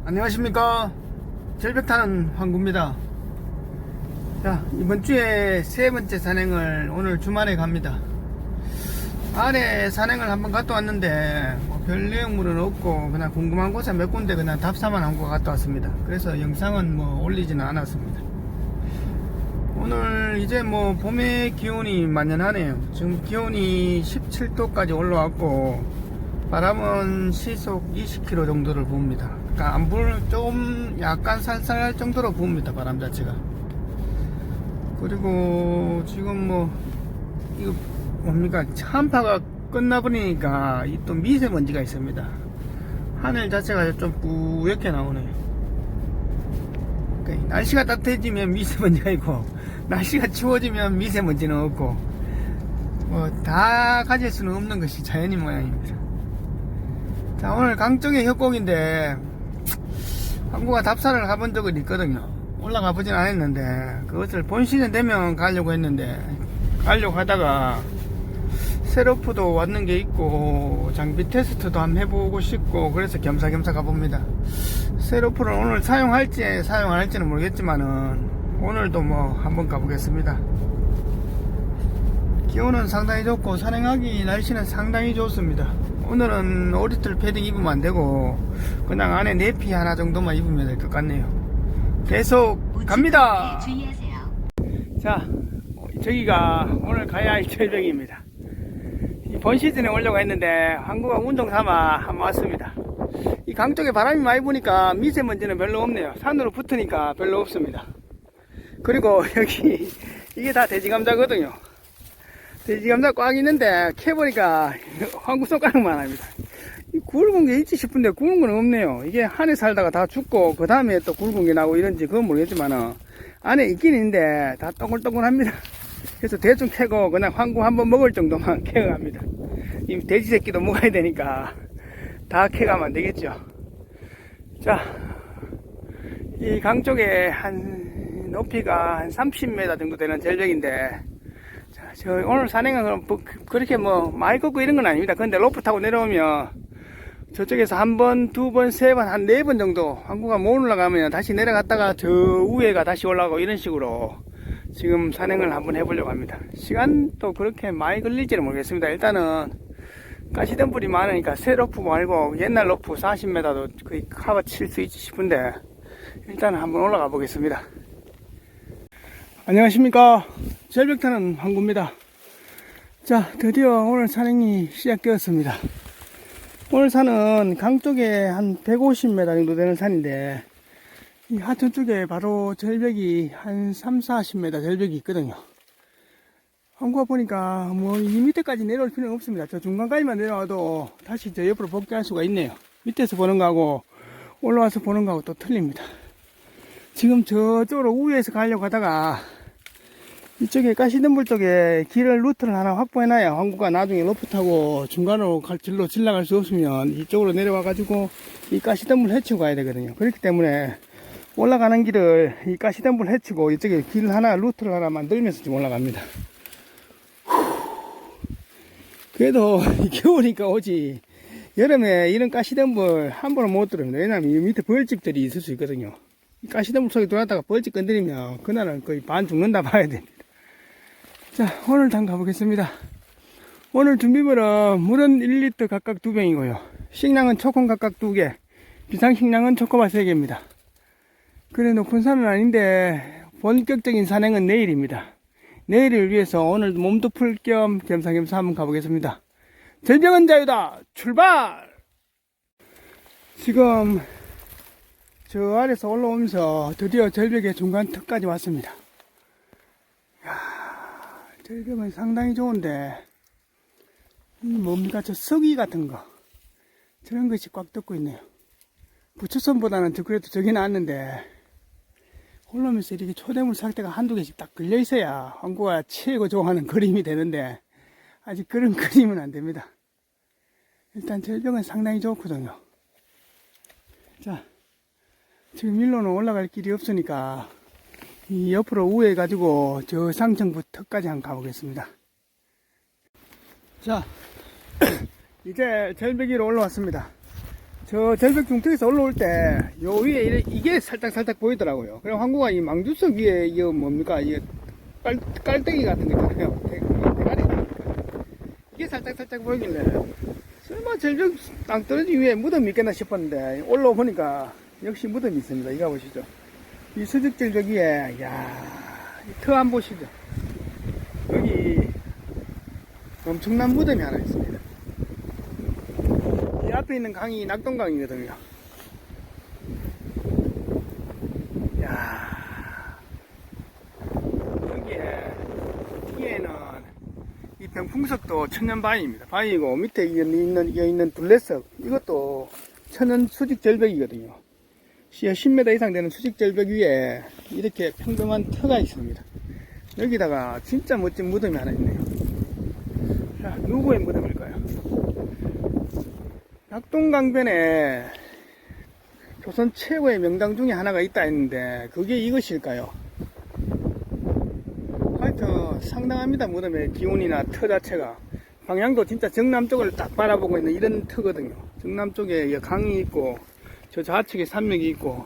안녕하십니까. 절벽 타는 황구입니다. 자, 이번 주에 세 번째 산행을 오늘 주말에 갑니다. 아래 산행을 한번 갔다 왔는데 별 내용물은 없고 그냥 궁금한 곳에 몇 군데 그냥 답사만 한 거 갔다 왔습니다. 그래서 영상은 올리지는 않았습니다. 오늘 이제 봄의 기온이 만연하네요. 지금 기온이 17도까지 올라왔고 바람은 시속 20km 정도를 부습니다. 그러니까 안 불, 좀 약간 쌀쌀할 정도로 부습니다. 바람 자체가. 그리고 지금 이거 뭡니까, 한파가 끝나버리니까 이 또 미세먼지가 있습니다. 하늘 자체가 좀 뿌옇게 나오네요. 그러니까 날씨가 따뜻해지면 미세먼지가 있고 날씨가 추워지면 미세먼지는 없고 다 가질 수는 없는 것이 자연인 모양입니다. 자, 오늘 강쪽의 협곡인데 항구가 답사를 가본 적은 있거든요. 올라가 보진 않았는데 그것을 본 시즌 되면 가려고 했는데 가려고 하다가 셋오프도 왔는 게 있고 장비 테스트도 한번 해보고 싶고 그래서 겸사겸사 가봅니다. 셋오프를 오늘 사용할지 사용 안 할지는 모르겠지만은 오늘도 한번 가보겠습니다. 기온은 상당히 좋고 산행하기 날씨는 상당히 좋습니다. 오늘은 오리틀 패딩 입으면 안되고 그냥 안에 내피 하나 정도만 입으면 될 것 같네요. 계속 갑니다. 자, 저기가 오늘 가야 할 절벽입니다. 본 시즌에 오려고 했는데 항구가 운동 삼아 한번 왔습니다. 이 강 쪽에 바람이 많이 부니까 미세먼지는 별로 없네요. 산으로 붙으니까 별로 없습니다. 그리고 여기 이게 다 돼지감자거든요. 돼지감자 꽉 있는데 캐보니까 황구 손가락만 합니다. 이 굵은 게 있지 싶은데 굵은 건 없네요. 이게 한해 살다가 다 죽고 그 다음에 또 굵은 게 나고 이런지 그건 모르겠지만 안에 있긴 있는데 다 동글동글합니다. 그래서 대충 캐고 그냥 황구 한번 먹을 정도만 캐갑니다. 이 돼지 새끼도 먹어야 되니까 다 캐가면 안 되겠죠. 자, 이 강 쪽에 한 높이가 한 30m 정도 되는 절벽인데 자, 저 오늘 산행은 그렇게 많이 걷고 이런 건 아닙니다. 근데 로프 타고 내려오면 저쪽에서 한 번, 두 번, 세 번, 한 네 번 정도 항구가 못 올라가면 다시 내려갔다가 저 위에가 다시 올라가고 이런 식으로 지금 산행을 한번 해보려고 합니다. 시간도 그렇게 많이 걸릴지는 모르겠습니다. 일단은 가시덤불이 많으니까 새 로프 말고 옛날 로프 40m도 거의 커버 칠 수 있지 싶은데 일단은 한번 올라가 보겠습니다. 안녕하십니까. 절벽 타는 황구입니다. 자, 드디어 오늘 산행이 시작되었습니다. 오늘 산은 강 쪽에 한 150m 정도 되는 산인데 이 하천 쪽에 바로 절벽이 한 30-40m 절벽이 있거든요. 항구가 보니까 이 밑에까지 내려올 필요는 없습니다. 저 중간까지만 내려와도 다시 저 옆으로 복귀할 수가 있네요. 밑에서 보는 거하고 올라와서 보는 거하고 또 틀립니다. 지금 저쪽으로 우회해서 가려고 하다가 이쪽에 가시덤불 쪽에 길을 루트를 하나 확보해놔야 항구가 나중에 로프 타고 중간으로 길로 지나갈 수 없으면 이쪽으로 내려와 가지고 이 가시덤불 헤치고 가야 되거든요. 그렇기 때문에 올라가는 길을 이 가시덤불 헤치고 이쪽에 길 하나 루트를 하나 만들면서 지금 올라갑니다. 그래도 겨우니까 오지 여름에 이런 가시덤불 함부로 못 들어옵니다. 왜냐면 이 밑에 벌집들이 있을 수 있거든요. 이 가시덤불 속에 들어갔다가 벌집 건드리면 그날은 거의 반 죽는다 봐야 됩니다. 자, 오늘 당 가보겠습니다. 오늘 준비물은 물은 1리터 각각 2병이고요. 식량은 초콘 각각 2개, 비상식량은 초코바 3개입니다. 그래 높은 산은 아닌데 본격적인 산행은 내일입니다. 내일을 위해서 오늘 몸도 풀 겸 겸사겸사 한번 가보겠습니다. 절벽은 자유다! 출발! 지금 저 아래서 올라오면서 드디어 절벽의 중간 턱까지 왔습니다. 이야, 절벽은 상당히 좋은데 이 뭡니까, 저 석이 같은 거 저런 것이 꽉 덮고 있네요. 부처선보다는 그래도 저기 낫는데 올라오면서 이렇게 초대물 상태가 한두 개씩 딱 걸려 있어야 항구가 최고 좋아하는 그림이 되는데 아직 그런 그림은 안 됩니다. 일단 절벽은 상당히 좋거든요. 자, 지금 일로는 올라갈 길이 없으니까 이 옆으로 우회해 가지고 저 상층부 턱까지 한번 가보겠습니다. 자, 이제 절벽 위로 올라왔습니다. 저 절벽 중턱에서 올라올 때 요 위에 이게 살짝 보이더라고요. 그럼 황구가 이 망주석 위에 이거 뭡니까? 이게 깔때기 같은 거 있잖아요. 대가리. 이게 살짝 보이길래 설마 절벽 땅떨어지 위에 무덤이 있겠나 싶었는데 올라와 보니까 역시 무덤이 있습니다. 이거 보시죠. 이 수직 절벽 위에 이 터 안 보시죠? 여기 엄청난 무덤이 하나 있습니다. 이 앞에 있는 강이 낙동강이거든요. 여기에 뒤에는 이 병풍석도 천연 바위입니다. 바위이고 밑에 있는 둘레석 이것도 천연 수직 절벽이거든요. 10m 이상 되는 수직 절벽 위에 이렇게 평범한 터가 있습니다. 여기다가 진짜 멋진 무덤이 하나 있네요. 자, 누구의 무덤일까요? 낙동강변에 조선 최고의 명당 중에 하나가 있다 했는데 그게 이것일까요? 하여튼 상당합니다. 무덤의 기운이나 터 자체가. 방향도 진짜 정남 쪽을 딱 바라보고 있는 이런 터거든요. 정남 쪽에 강이 있고 저 좌측에 산맥이 있고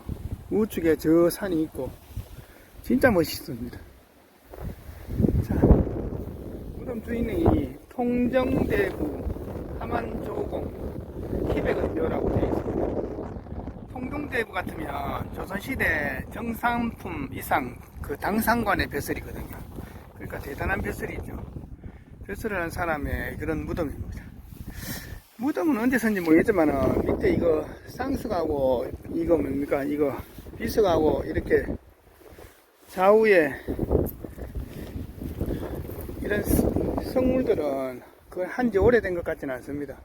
우측에 저 산이 있고 진짜 멋있습니다. 자, 무덤 주인이 통정대부 함안조공 희백은묘라고 되어 있습니다. 통정대부 같으면 조선시대 정상품 이상 그 당상관의 벼슬이거든요. 그러니까 대단한 벼슬이죠. 벼슬을 한 사람의 그런 무덤입니다. 무덤은 언제선지 모르겠지만은 밑에 이거 쌍수가고 이거 뭡니까? 이거 비석하고 이렇게 좌우에 이런 성물들은 그 한지 오래된 것 같지는 않습니다.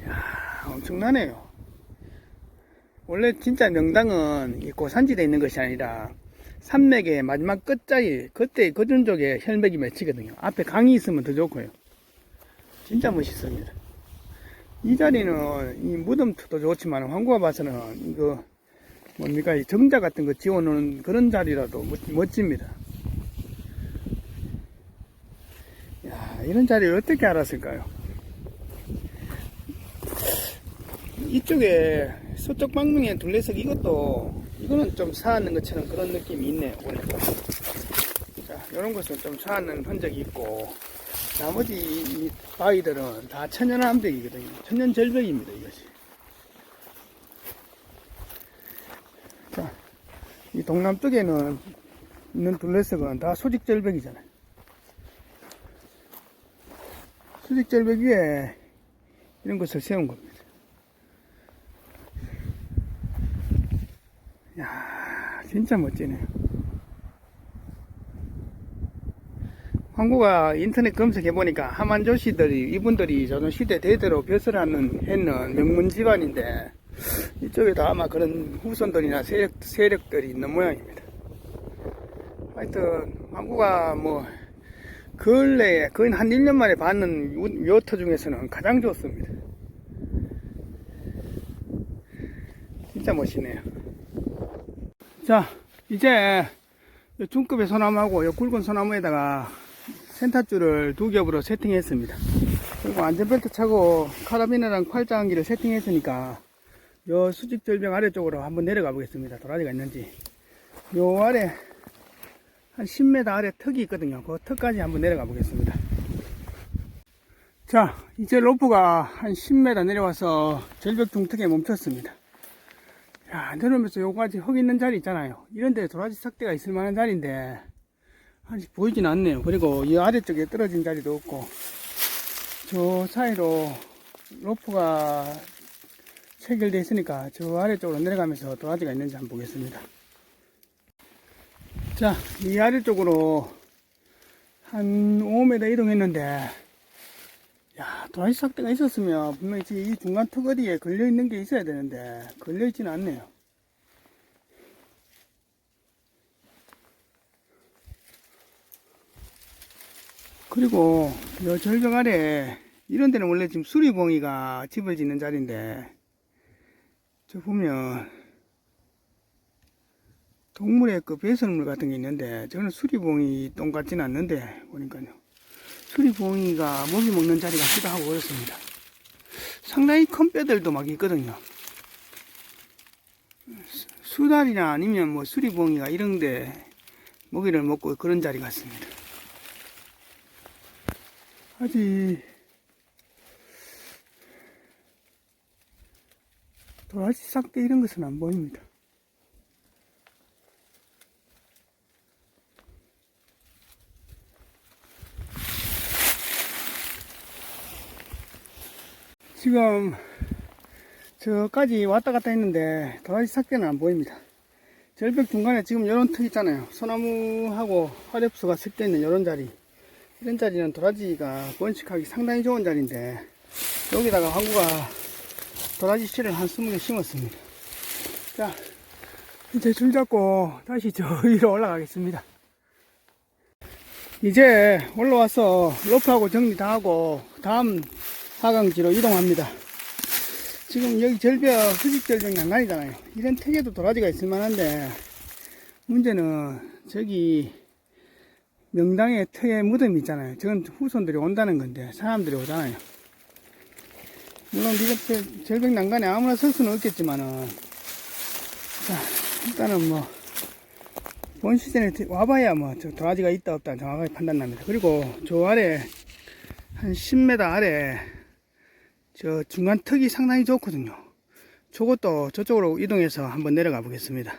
이야, 엄청나네요. 원래 진짜 명당은 이 고산지대에 있는 것이 아니라 산맥의 마지막 끝자리 그때 거준 쪽에 혈맥이 맺히거든요. 앞에 강이 있으면 더 좋고요. 진짜 멋있습니다. 이 자리는 이 무덤도 좋지만 황구가 봐서는 이거 뭡니까 이 정자 같은 거 지워놓은 그런 자리라도 멋집니다. 야, 이런 자리를 어떻게 알았을까요? 이쪽에 서쪽 방면에 둘레석 이거는 좀 사았는 것처럼 그런 느낌이 있네요. 보니까. 자, 이런 것은 좀 사았는 흔적이 있고 나머지 이 바위들은 다 천연암벽이거든요. 천연절벽입니다. 이것이. 자, 이 동남쪽에는 있는 둘레석은 다 수직절벽이잖아요. 수직절벽 위에 이런 것을 세운 겁니다. 야, 진짜 멋지네요. 황구가 인터넷 검색해보니까 함안조씨들이 이분들이 조선시대 대대로 벼슬하는 했는 명문 집안인데 이쪽에도 아마 그런 후손들이나 세력들이 있는 모양입니다. 하여튼 황구가 뭐 근래에 거의 한 1년 만에 봤는 묘터 중에서는 가장 좋습니다. 진짜 멋지네요. 자, 이제 중급의 소나무하고 이 굵은 소나무에다가 센터줄을 2겹으로 세팅했습니다. 그리고 안전벨트 차고 카라비너랑 팔짱기를 세팅했으니까 요 수직절벽 아래쪽으로 한번 내려가 보겠습니다. 도라지가 있는지. 요 아래 한 10m 아래 턱이 있거든요. 그 턱까지 한번 내려가 보겠습니다. 자, 이제 로프가 한 10m 내려와서 절벽 중턱에 멈췄습니다. 야, 내려오면서 요까지 흙 있는 자리 있잖아요. 이런데 도라지 삭대가 있을 만한 자리인데 아직 보이진 않네요. 그리고 이 아래쪽에 떨어진 자리도 없고 저 사이로 로프가 체결되어 있으니까 저 아래쪽으로 내려가면서 도라지가 있는지 한번 보겠습니다. 자, 이 아래쪽으로 한 5m 이동했는데 야, 도라지 삭대가 있었으면 분명히 이 중간 턱 어디에 걸려있는 게 있어야 되는데 걸려있지는 않네요. 그리고 요 절벽 아래 이런 데는 원래 지금 수리봉이가 집을 짓는 자리인데 저 보면 동물의 그 배설물 같은 게 있는데 저는 수리봉이 똥 같지는 않는데 보니까요. 수리봉이가 먹이 먹는 자리 같기도 하고 그렇습니다. 상당히 큰 뼈들도 막 있거든요. 수달이나 아니면 뭐 수리봉이가 이런데 먹이를 먹고 그런 자리 같습니다. 아직 도라지 싹대 이런 것은 안 보입니다. 지금 저까지 왔다 갔다 했는데 도라지 삭대는 안 보입니다. 절벽 중간에 지금 이런 턱 있잖아요. 소나무하고 화렵수가 섞여 있는 이런 자리, 이런 자리는 도라지가 번식하기 상당히 좋은 자리인데 여기다가 황구가 도라지 씨를 한 20개 심었습니다. 자, 이제 줄 잡고 다시 저 위로 올라가겠습니다. 이제 올라와서 로프하고 정리 다 하고 다음 하강지로 이동합니다. 지금 여기 절벽, 수직절벽 난간이잖아요. 이런 턱에도 도라지가 있을 만한데 문제는 저기 명당의 턱에 무덤이 있잖아요. 저건 후손들이 온다는 건데 사람들이 오잖아요. 물론 이렇게 절벽 난간에 아무나 설 수는 없겠지만은, 자, 일단은 뭐 본 시즌에 와봐야 뭐 저 도라지가 있다 없다 정확하게 판단납니다. 그리고 저 아래 한 10m 아래 저 중간 턱이 상당히 좋거든요. 저것도 저쪽으로 이동해서 한번 내려가 보겠습니다.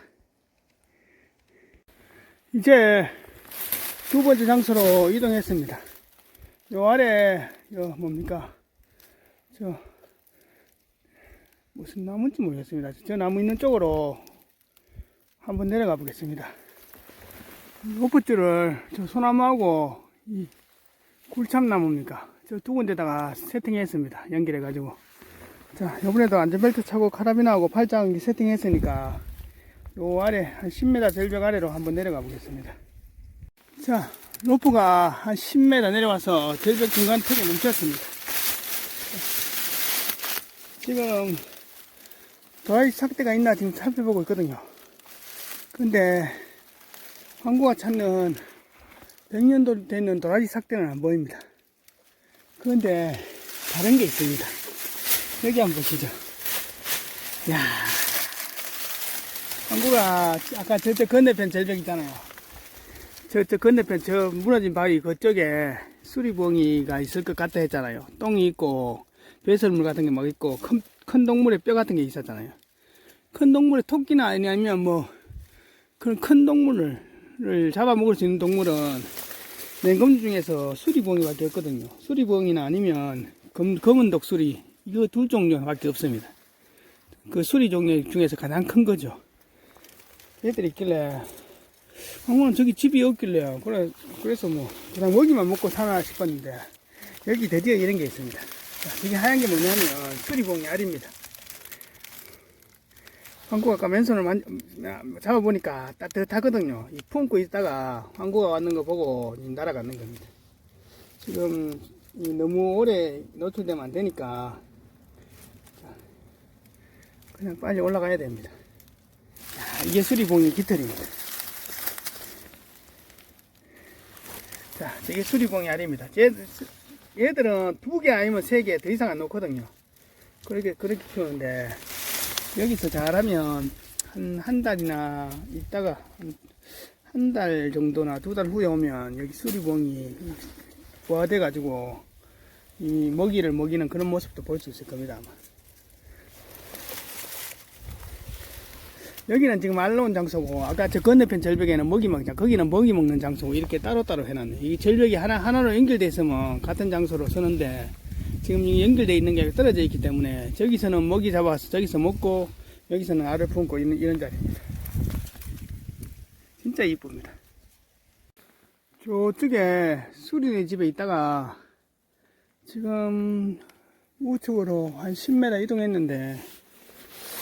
이제 두 번째 장소로 이동했습니다. 요 아래 요 뭡니까 저 무슨 나무인지 모르겠습니다. 저 나무 있는 쪽으로 한번 내려가 보겠습니다. 로프줄을 저 소나무하고 이 굴참나무입니까? 저 두 군데다가 세팅했습니다. 연결해가지고. 자, 요번에도 안전벨트 차고 카라비나하고 팔짱 세팅했으니까 요 아래 한 10m 절벽 아래로 한번 내려가 보겠습니다. 자, 로프가 한 10m 내려와서 절벽 중간 턱에 멈췄습니다. 지금 도라지 삭대가 있나 지금 살펴보고 있거든요. 근데 황구가 찾는 100년도 되는 도라지 삭대는 안 보입니다. 그런데 다른 게 있습니다. 여기 한번 보시죠. 야, 황구가 아까 저쪽 건너편 절벽 있잖아요. 저쪽 건너편 저 무너진 바위 그쪽에 수리봉이가 있을 것 같다 했잖아요. 똥이 있고 배설물 같은 게 막 있고 큰 동물의 뼈 같은 게 있었잖아요. 큰 동물의 토끼나 아니면 뭐 그런 큰 동물을 잡아먹을 수 있는 동물은 냉금류 중에서 수리봉이밖에 없거든요. 수리봉이나 아니면 검은 독수리, 이거 둘 종류밖에 없습니다. 그 수리 종류 중에서 가장 큰 거죠. 얘들이 있길래 황구는 저기 집이 없길래 그래서 뭐 그냥 먹이만 먹고 사나 싶었는데 여기 드디어 이런 게 있습니다. 자, 저기 하얀 게 뭐냐면 수리봉이 알입니다. 황구가 아까 맨손을 잡아보니까 따뜻하거든요. 이 품고 있다가 황구가 왔는 거 보고 날아가는 겁니다. 지금 너무 오래 노출되면 안 되니까 그냥 빨리 올라가야 됩니다. 자, 이게 수리봉의 깃털입니다. 자, 이게 수리봉의 알입니다. 얘들은 2개 아니면 3개 더 이상 안 놓거든요. 그렇게 키우는데 여기서 잘하면 한 달이나 있다가 한 달 정도나 2달 후에 오면 여기 수리봉이 부화돼 가지고 이 먹이를 먹이는 그런 모습도 볼 수 있을 겁니다. 아마. 여기는 지금 알 놓은 장소고 아까 저 건너편 절벽에는 먹이 먹자 거기는 먹이 먹는 장소고 이렇게 따로따로 해놨네. 이 절벽이 하나로 연결돼 있으면 같은 장소로 서는데 지금 연결되어 있는 게 떨어져 있기 때문에 저기서는 먹이 잡아서 저기서 먹고 여기서는 알을 품고 이런 자리입니다. 진짜 이쁩니다. 저쪽에 수리네 집에 있다가 지금 우측으로 한 10m 이동했는데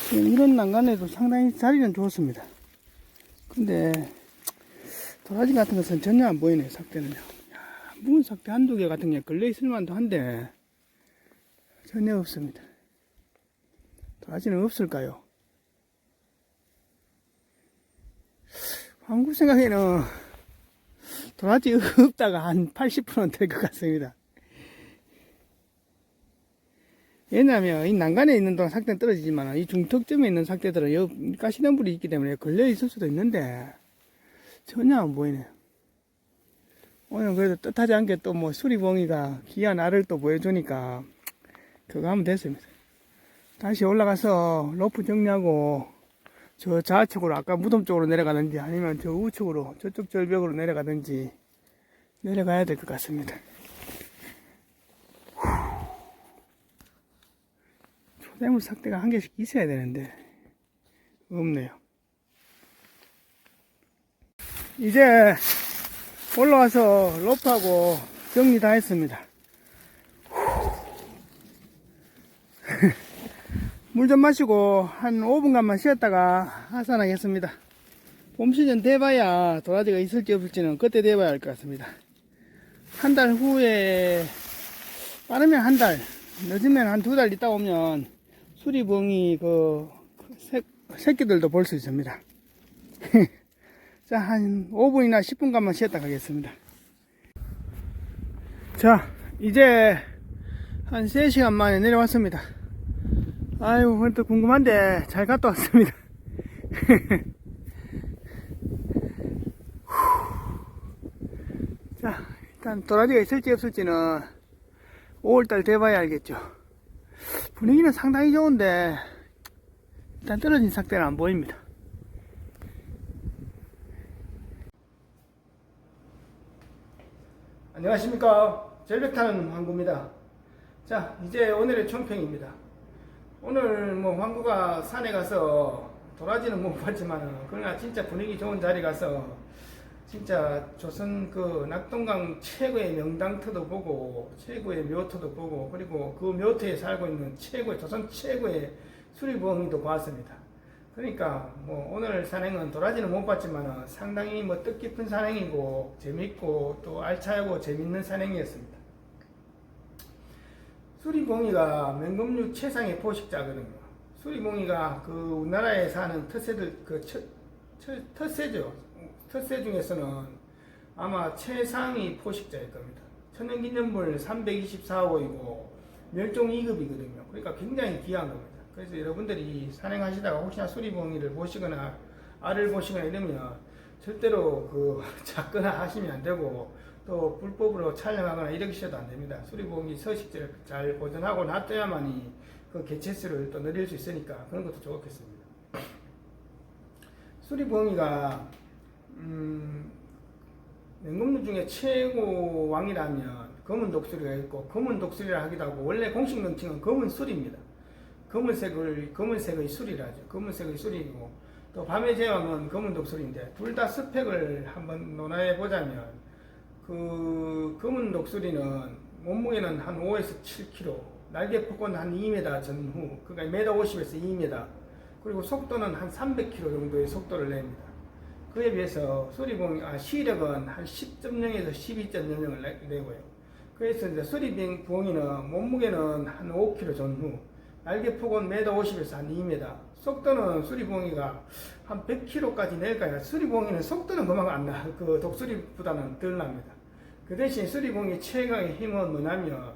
지금 이런 난간에도 상당히 자리는 좋습니다. 근데 도라지 같은 것은 전혀 안 보이네요. 삭대는요. 묵은 삭대 한두 개 같은 게 걸려 있을 만도 한데 전혀 없습니다. 도라지는 없을까요? 황구 생각에는 도라지 없다가 한 80%는 될 것 같습니다. 왜냐하면 이 난간에 있는 동안 삭대는 떨어지지만 이 중턱점에 있는 삭대들은 여기 가시덤불이 있기 때문에 걸려 있을 수도 있는데 전혀 안 보이네요. 오늘 그래도 뜻하지 않게 또 뭐 수리봉이가 귀한 알을 또 보여주니까 그거 하면 됐습니다. 다시 올라가서 로프 정리하고 저 좌측으로 아까 무덤 쪽으로 내려가든지 아니면 저 우측으로 저쪽 절벽으로 내려가든지 내려가야 될 것 같습니다. 초대물 삭대가 한 개씩 있어야 되는데 없네요. 이제 올라와서 로프하고 정리 다 했습니다. 물 좀 마시고 한 5분간만 쉬었다가 하산하겠습니다. 봄 시즌 돼봐야 도라지가 있을지 없을지는 그때 돼봐야 할 것 같습니다. 한 달 후에, 빠르면 한 달, 늦으면 한 2달 있다 오면 수리봉이 새끼들도 볼 수 있습니다. 자, 한 5분이나 10분간만 쉬었다 가겠습니다. 자, 이제 한 3시간 만에 내려왔습니다. 아유, 또 궁금한데 잘 갔다 왔습니다. 자, 일단 도라지가 있을지 없을지는 5월달 돼봐야 알겠죠. 분위기는 상당히 좋은데 일단 떨어진 삭대는 안 보입니다. 안녕하십니까, 절벽타는 황구입니다. 자, 이제 오늘의 총평입니다. 오늘 뭐 황구가 산에 가서 도라지는 못 봤지만 그러나 진짜 분위기 좋은 자리 가서 진짜 조선 그 낙동강 최고의 명당터도 보고 최고의 묘터도 보고 그리고 그 묘터에 살고 있는 조선 최고의 수리부엉이도 봤습니다. 그러니까 뭐 오늘 산행은 도라지는 못 봤지만 상당히 뭐 뜻깊은 산행이고 재밌고 또 알차고 재밌는 산행이었습니다. 수리봉이가 맹금류 최상의 포식자거든요. 수리봉이가 그 우리나라에 사는 텃새들 텃새죠. 텃새 중에서는 아마 최상위 포식자일 겁니다. 천연기념물 324호이고 멸종 2급이거든요. 그러니까 굉장히 귀한 겁니다. 그래서 여러분들이 산행하시다가 혹시나 수리봉이를 보시거나 알을 보시거나 이러면 절대로 잡거나 하시면 안 되고 또 불법으로 촬영하거나 이러셔도 안 됩니다. 수리봉이 서식지를 잘 보존하고 놔둬야만이 그 개체수를 또 늘릴 수 있으니까 그런 것도 좋겠습니다. 수리봉이가 맹금류 중에 최고 왕이라면 검은 독수리가 있고 검은 독수리라 하기도 하고 원래 공식 명칭은 검은 술입니다. 검은색의 술이라죠. 검은색의 술이고 또 밤의 제왕은 검은 독수리인데 둘 다 스펙을 한번 논하해 보자면 그 검은 독수리는 몸무게는 한 5에서 7kg, 날개 폭은 한 2m 전후, 그러니까 1m50에서 2m, 그리고 속도는 한 300km 정도의 속도를 냅니다. 그에 비해서 시력은 한 10.0에서 12.00을 내고요. 그래서 이제 수리봉이는 몸무게는 한 5kg 전후, 날개폭은 1m50에서 한 2m, 속도는 수리봉이가 한 100km까지 낼까요? 수리봉이는 속도는 그만큼 안 나, 그 독수리보다는 덜 납니다. 그 대신 수리봉이 최강의 힘은 뭐냐면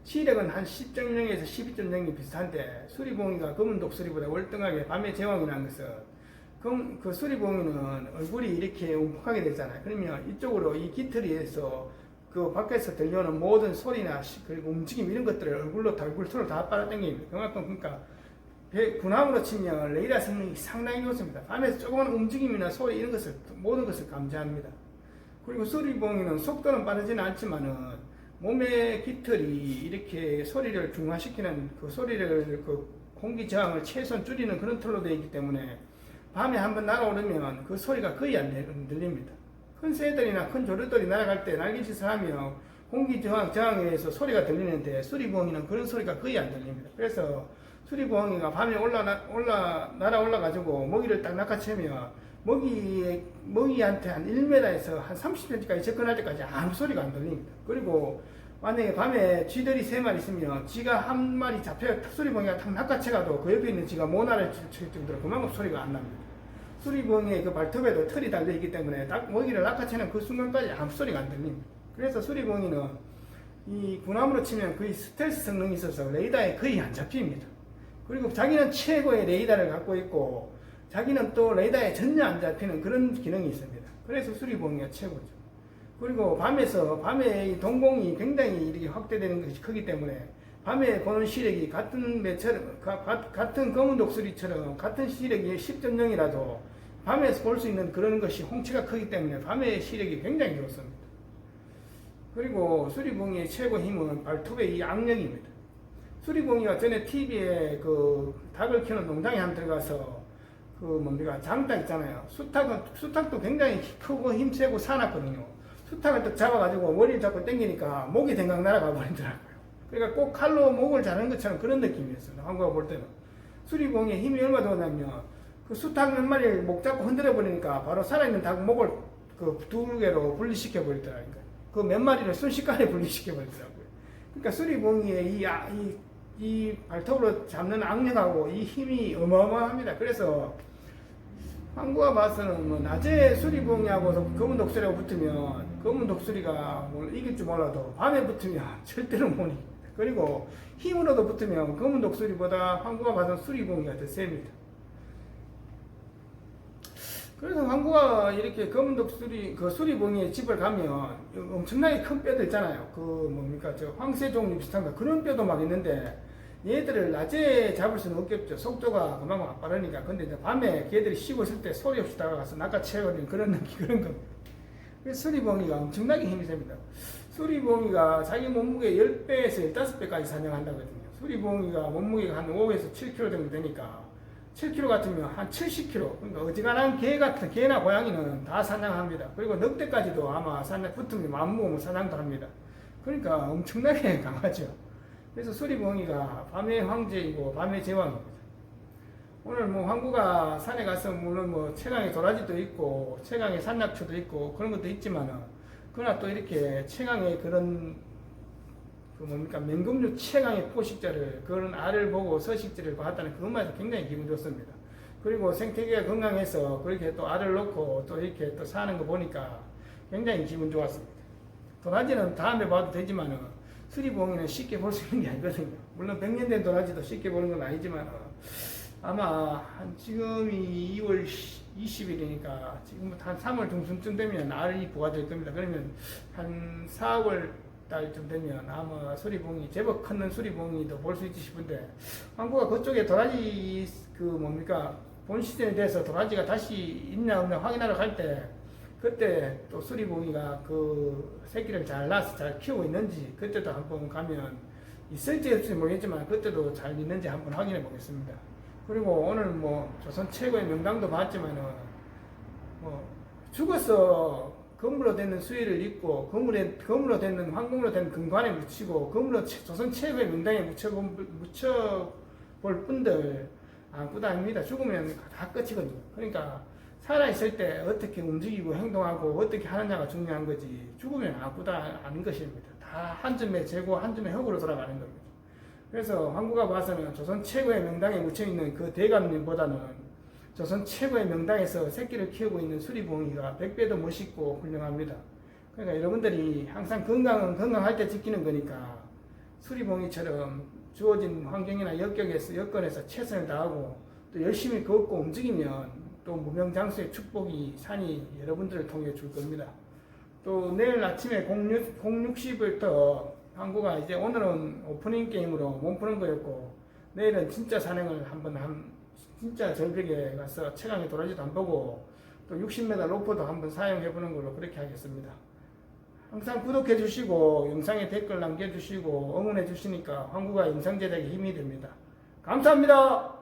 시력은 한 10.0에서 12.0이 비슷한데 수리봉이가 검은 독수리보다 월등하게 밤의 제왕이라는 것은 그 수리봉이는 얼굴이 이렇게 움푹하게 되잖아요. 그러면 이쪽으로 이 깃털이에서 그 밖에서 들려오는 모든 소리나 그리고 움직임 이런 것들을 얼굴로 다 빨아당깁니다. 그만큼 그러니까 군함으로 치면 레이더 성능이 상당히 좋습니다. 밤에 조그만 움직임이나 소리 이런 것을 모든 것을 감지합니다. 그리고 수리봉이는 속도는 빠르지는 않지만은 몸의 깃털이 이렇게 소리를 중화시키는 그 소리를 공기 저항을 최소한 줄이는 그런 털로 되어 있기 때문에 밤에 한번 날아오르면 그 소리가 거의 안 들립니다. 큰 새들이나 큰 조류들이 날아갈 때 날개짓을 하면 공기 저항에 의해서 소리가 들리는데 수리봉이는 그런 소리가 거의 안 들립니다. 그래서 수리봉이가 밤에 날아올라가지고 먹이를 딱 낚아채면 먹이한테 한 1m에서 한 30cm까지 접근할 때까지 아무 소리가 안 들립니다. 그리고 만약에 밤에 쥐들이 3마리 있으면 쥐가 한 마리 수리봉이가 탁 낚아채가도 그 옆에 있는 쥐가 모나를 칠 정도로 그만큼 소리가 안 납니다. 수리봉의 그 발톱에도 털이 달려있기 때문에 먹이를 낚아채는 그 순간까지 아무 소리가 안 들립니다. 그래서 수리봉이는 이 군함으로 치면 거의 스텔스 성능이 있어서 레이더에 거의 안 잡힙니다. 그리고 자기는 최고의 레이더를 갖고 있고 자기는 또 레이더에 전혀 안 잡히는 그런 기능이 있습니다. 그래서 수리봉이가 최고죠. 그리고 밤에 이 동공이 굉장히 이렇게 확대되는 것이 크기 때문에 밤에 보는 시력이 같은 매처럼, 같은 검은 독수리처럼 같은 시력이 10.0이라도 밤에서 볼 수 있는 그런 것이 홍채가 크기 때문에 밤의 시력이 굉장히 좋습니다. 그리고 수리봉이의 최고 힘은 발톱의 이 악력입니다. 수리봉이가 전에 TV에 그 닭을 키우는 농장에 한 들어가서 그 뭡니까 장닭 있잖아요. 수탉도 굉장히 크고 힘세고 사납거든요. 수탉을 딱 잡아가지고 머리를 잡고 당기니까 목이 댕강 날아가 버리더라고요. 그러니까 꼭 칼로 목을 자르는 것처럼 그런 느낌이었어요. 한국가 볼 때는. 수리봉의 힘이 얼마나 좋냐면 그 수탉 몇 마리를 목 잡고 흔들어 버리니까 바로 살아있는 닭 목을 그 두 개로 분리시켜 버리더라고요. 그 몇 마리를 순식간에 분리시켜 버리더라고요. 그러니까 수리봉이의 이 발톱으로 잡는 악력하고 이 힘이 어마어마합니다. 그래서 한국가 봐서는 뭐 낮에 수리봉이하고 검은 독수리하고 붙으면 검은 독수리가 뭐 이길 줄 몰라도 밤에 붙으면 절대로 못 이깁니다. 그리고 힘으로도 붙으면 검은 독수리보다 한국가 봐서는 수리봉이가 더 셉니다. 그래서 한국가 이렇게 검은 독수리 그 수리봉이의 집을 가면 엄청나게 큰 뼈도 있잖아요. 그 뭡니까 저 황새종류 비슷한 거 그런 뼈도 막 있는데 얘들을 낮에 잡을 수는 없겠죠. 속도가 그만큼 안 빠르니까. 근데 이제 밤에 걔들이 쉬고 있을 때 소리 없이 다가가서 낚아채버리는 그런 느낌, 그런 겁니다. 그래서 수리봉이가 엄청나게 힘이 셉니다. 수리봉이가 자기 몸무게 10배에서 15배까지 사냥한다거든요. 수리봉이가 몸무게가 한 5에서 7kg 정도 되니까 7kg 같으면 한 70kg. 그러니까 어지간한 개나 고양이는 다 사냥합니다. 그리고 늑대까지도 아마 사냥 붙으면 마음먹으면 사냥도 합니다. 그러니까 엄청나게 강하죠. 그래서 수리봉이가 밤의 황제이고 밤의 제왕입니다. 오늘 뭐 한국가 산에 가서 물론 뭐 최강의 도라지도 있고 최강의 산낙초도 있고 그런 것도 있지만은 그러나 또 이렇게 최강의 그런 그 뭡니까 맹금류 최강의 포식자를 그런 알을 보고 서식지를 봤다는 그것만 굉장히 기분 좋습니다. 그리고 생태계가 건강해서 그렇게 또 알을 놓고 또 이렇게 또 사는 거 보니까 굉장히 기분 좋았습니다. 도라지는 다음에 봐도 되지만은 수리봉이는 쉽게 볼 수 있는 게 아니거든요. 물론 100년 된 도라지도 쉽게 보는 건 아니지만 아마 한 지금이 2월 20일이니까 지금 한 3월 중순쯤 되면 알이 부화될 겁니다. 그러면 한 4월 달쯤 되면 아마 수리봉이 제법 큰 수리봉이도 볼 수 있지 싶은데 한국가 그쪽에 도라지 그 뭡니까 본 시즌에 대해서 도라지가 다시 있냐 없냐 확인하러 갈 때 그때 또 수리봉이가 그 새끼를 잘 낳아서 잘 키우고 있는지 그때도 한번 가면 있을지 없을지 모르겠지만 그때도 잘 있는지 한번 확인해 보겠습니다. 그리고 오늘 뭐 조선 최고의 명당도 봤지만은 뭐 죽어서 검으로 되는 수의를 입고 검으로 되는 황금으로 된 금관에 묻히고 조선 최고의 명당에 묻혀볼 뿐들 아무것도 아닙니다. 죽으면 다 끝이거든요. 그러니까 살아있을 때 어떻게 움직이고 행동하고 어떻게 하느냐가 중요한 거지 죽으면 아무것도 아닌 것입니다. 다 한 점의 재고 한 점의 흙으로 돌아가는 겁니다. 그래서 한국가 봐서는 조선 최고의 명당에 묻혀있는 그 대감님보다는 조선 최고의 명당에서 새끼를 키우고 있는 수리봉이가 100배도 멋있고 훌륭합니다. 그러니까 여러분들이 항상 건강할 때 지키는 거니까 수리봉이처럼 주어진 환경이나 여건에서 최선을 다하고 또 열심히 걷고 움직이면 또 무병장수의 축복이 산이 여러분들을 통해 줄 겁니다. 또 내일 아침에 06시부터 한국가 이제 오늘은 오프닝 게임으로 몸 푸는 거였고 내일은 진짜 산행을 진짜 절벽에 가서 최강의 도라지도 한번 보고 또 60m 로프도 한번 사용해 보는 걸로 그렇게 하겠습니다. 항상 구독해 주시고 영상에 댓글 남겨 주시고 응원해 주시니까 한국가 영상 제작에 힘이 됩니다. 감사합니다.